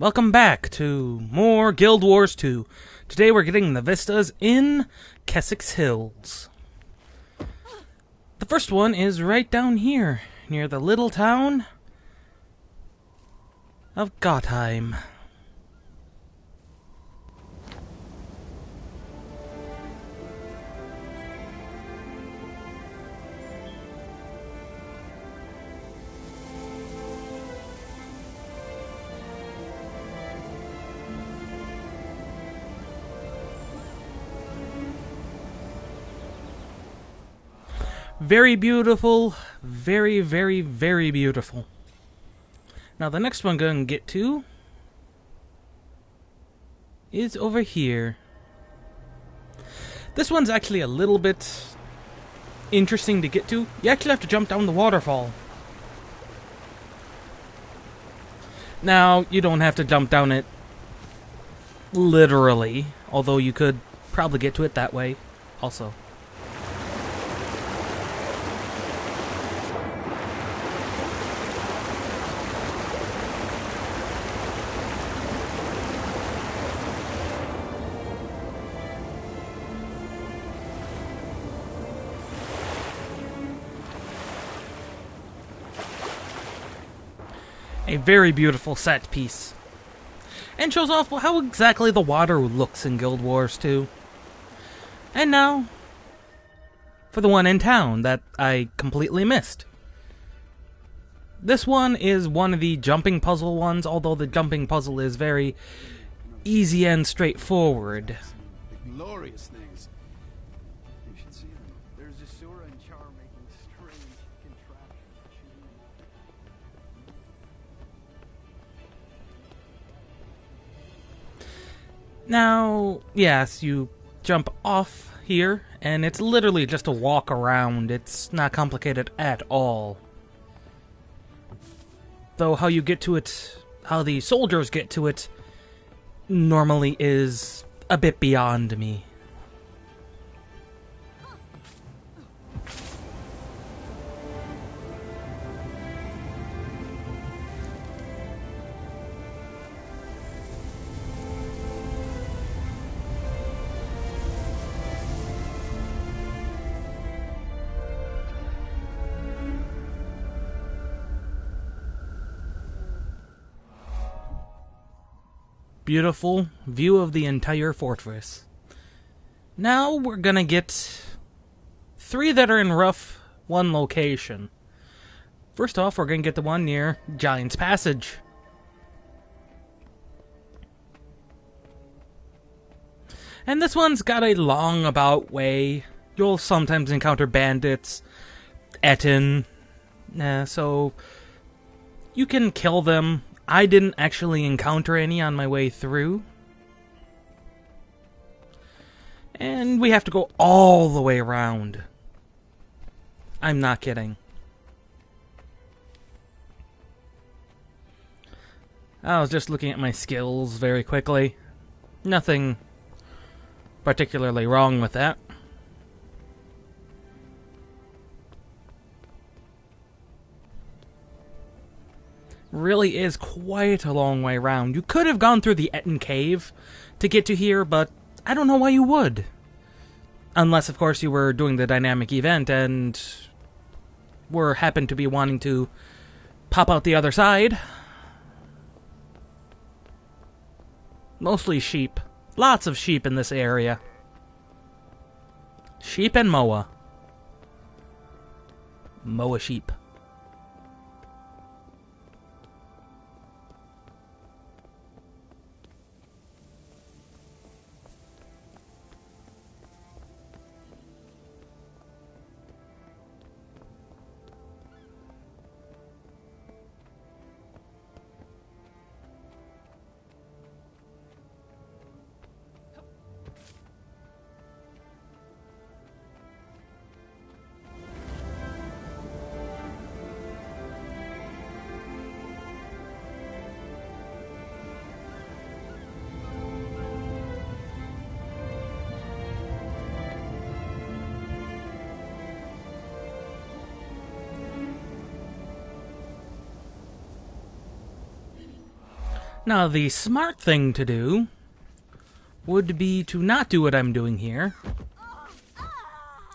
Welcome back to more Guild Wars 2. Today we're getting the vistas in Kessex Hills. The first one is right down here, near the little town of Gottheim. Very beautiful. Very, very, very beautiful. Now the next one I'm going to get to is over here. This one's actually a little bit interesting to get to. You actually have to jump down the waterfall. Now, you don't have to jump down it literally, although you could probably get to it that way also. A very beautiful set piece. And shows off how exactly the water looks in Guild Wars 2. And now, for the one in town that I completely missed. This one is one of the jumping puzzle ones, although the jumping puzzle is very easy and straightforward. Glorious things. You should see them. There's Asura and Char making strange contraptions. Now, yes, you jump off here, and it's literally just a walk around. It's not complicated at all. Though how you get to it, how the soldiers get to it, normally is a bit beyond me. Beautiful view of the entire fortress. Now we're gonna get 3 that are in rough one location. First off, we're gonna get the one near Giant's Passage. And this one's got a long about way. You'll sometimes encounter bandits, Etten, so you can kill them. I didn't actually encounter any on my way through. And we have to go all the way around. I'm not kidding. I was just looking at my skills very quickly. Nothing particularly wrong with that. Really is quite a long way around. You could have gone through the Etten Cave to get to here, but I don't know why you would. Unless, of course, you were doing the dynamic event and happened to be wanting to pop out the other side. Mostly sheep. Lots of sheep in this area. Sheep and moa. Moa sheep. Now, the smart thing to do would be to not do what I'm doing here,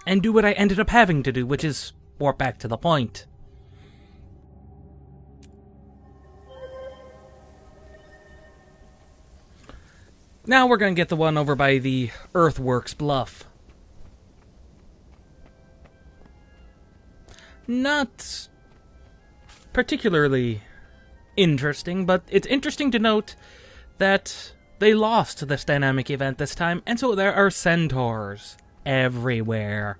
and do what I ended up having to do, which is warp back to the point. Now we're going to get the one over by the Earthworks Bluff. Not particularly interesting, but it's interesting to note that they lost this dynamic event this time, and so there are centaurs everywhere.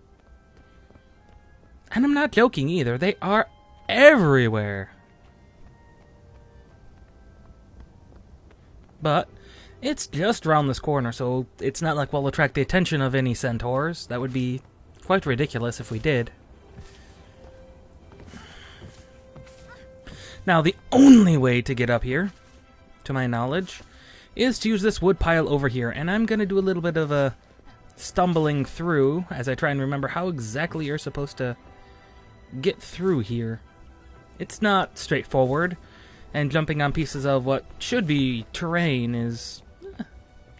And I'm not joking either, they are everywhere. But it's just around this corner, so it's not like we'll attract the attention of any centaurs. That would be quite ridiculous if we did. Now, the only way to get up here, to my knowledge, is to use this wood pile over here. And I'm going to do a little bit of a stumbling through as I try and remember how exactly you're supposed to get through here. It's not straightforward, and jumping on pieces of what should be terrain is...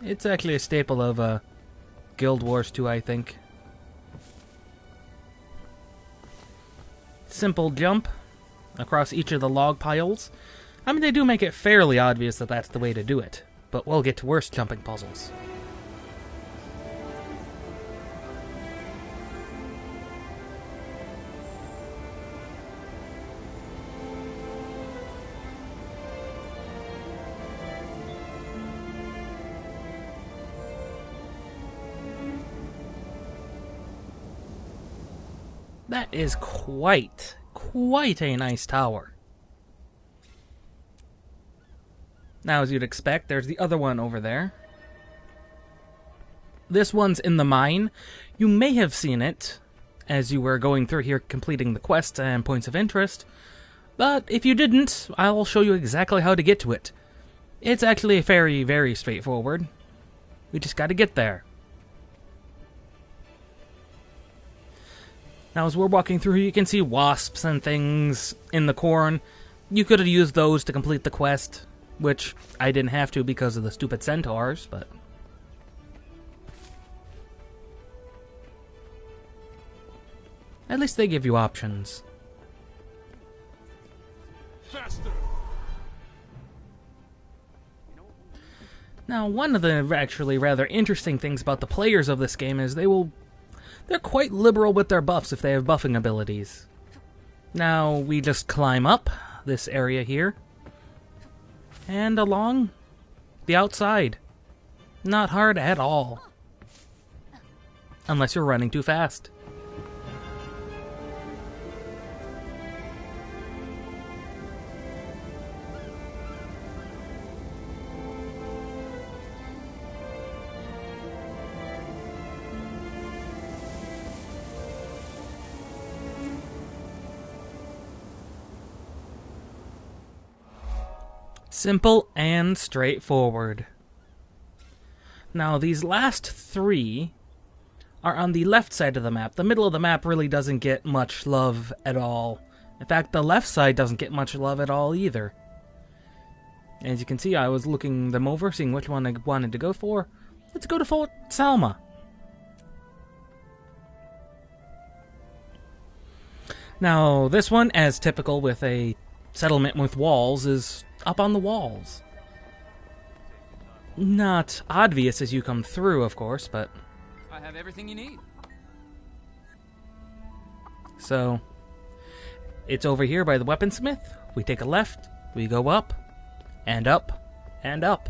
it's actually a staple of Guild Wars 2, I think. Simple jump across each of the log piles. I mean, they do make it fairly obvious that that's the way to do it, but we'll get to worse jumping puzzles. That is quite a nice tower. Now, as you'd expect, there's the other one over there. This one's in the mine. You may have seen it as you were going through here completing the quests and points of interest, but if you didn't, I'll show you exactly how to get to it. It's actually very straightforward. We just gotta get there. Now, as we're walking through here, you can see wasps and things in the corn. You could have used those to complete the quest, which I didn't have to because of the stupid centaurs, but... at least they give you options. Faster. Now, one of the actually rather interesting things about the players of this game is they're quite liberal with their buffs if they have buffing abilities. Now, we just climb up this area here, and along the outside. Not hard at all. Unless you're running too fast. Simple and straightforward. Now, these last three are on the left side of the map. The middle of the map really doesn't get much love at all. In fact, the left side doesn't get much love at all either. As you can see, I was looking them over, seeing which one I wanted to go for. Let's go to Fort Salma. Now, this one, as typical with a settlement with walls, is up on the walls. Not obvious as you come through, of course, but... I have everything you need. So, it's over here by the weaponsmith. We take a left, we go up, and up, and up.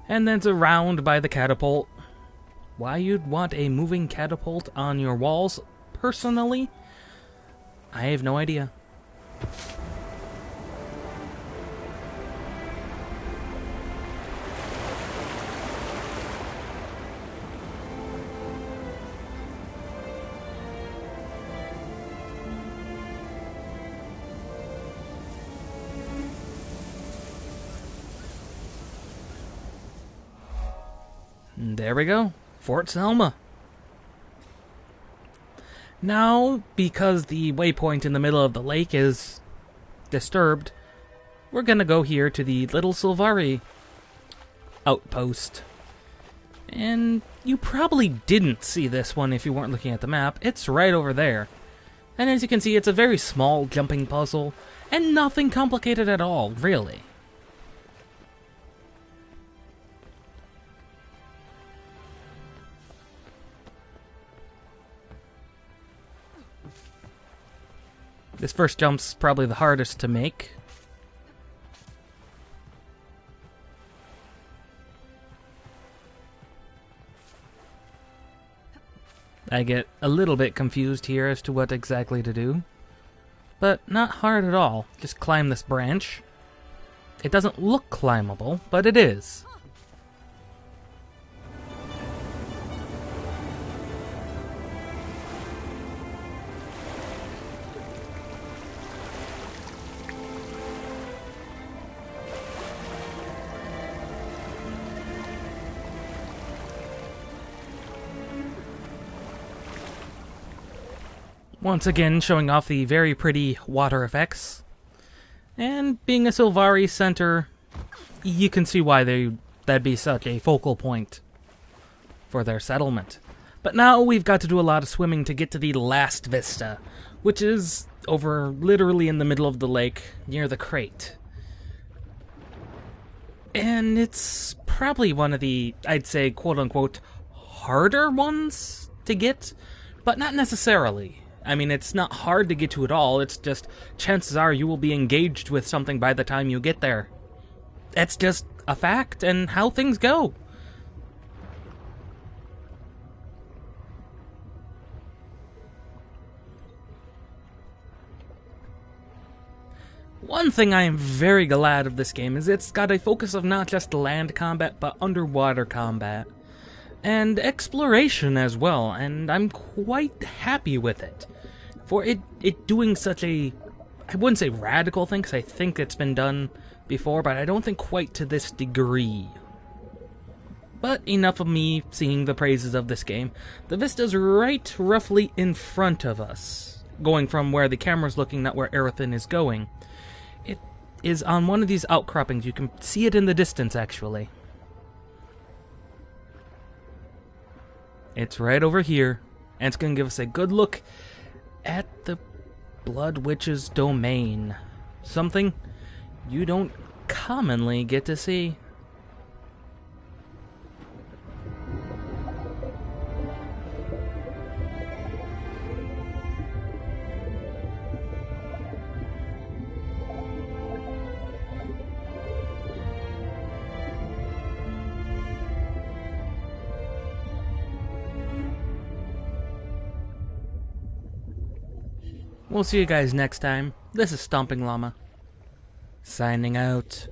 And then it's around by the catapult. Why you'd want a moving catapult on your walls, personally, I have no idea. There we go. Fort Selma. Now, because the waypoint in the middle of the lake is disturbed, we're gonna go here to the Little Silvari outpost. And you probably didn't see this one if you weren't looking at the map. It's right over there. And as you can see, it's a very small jumping puzzle, and nothing complicated at all, really. This first jump's probably the hardest to make. I get a little bit confused here as to what exactly to do. But not hard at all. Just climb this branch. It doesn't look climbable, but it is. Once again, showing off the very pretty water effects. And being a Silvari center, you can see why that'd be such a focal point for their settlement. But now we've got to do a lot of swimming to get to the last Vista, which is over literally in the middle of the lake, near the crate. And it's probably one of the, I'd say, quote-unquote, harder ones to get, but not necessarily. I mean, it's not hard to get to at all, it's just chances are you will be engaged with something by the time you get there. That's just a fact and how things go. One thing I am very glad of this game is it's got a focus of not just land combat, but underwater combat. And exploration as well, and I'm quite happy with it. For it doing such a, I wouldn't say radical thing, because I think it's been done before, but I don't think quite to this degree. But enough of me singing the praises of this game. The Vista's right roughly in front of us, going from where the camera's looking, not where Erethin is going. It is on one of these outcroppings. You can see it in the distance, actually. It's right over here, and it's going to give us a good look at the Blood Witch's domain. Something you don't commonly get to see. We'll see you guys next time. This is Stomping Llama, signing out.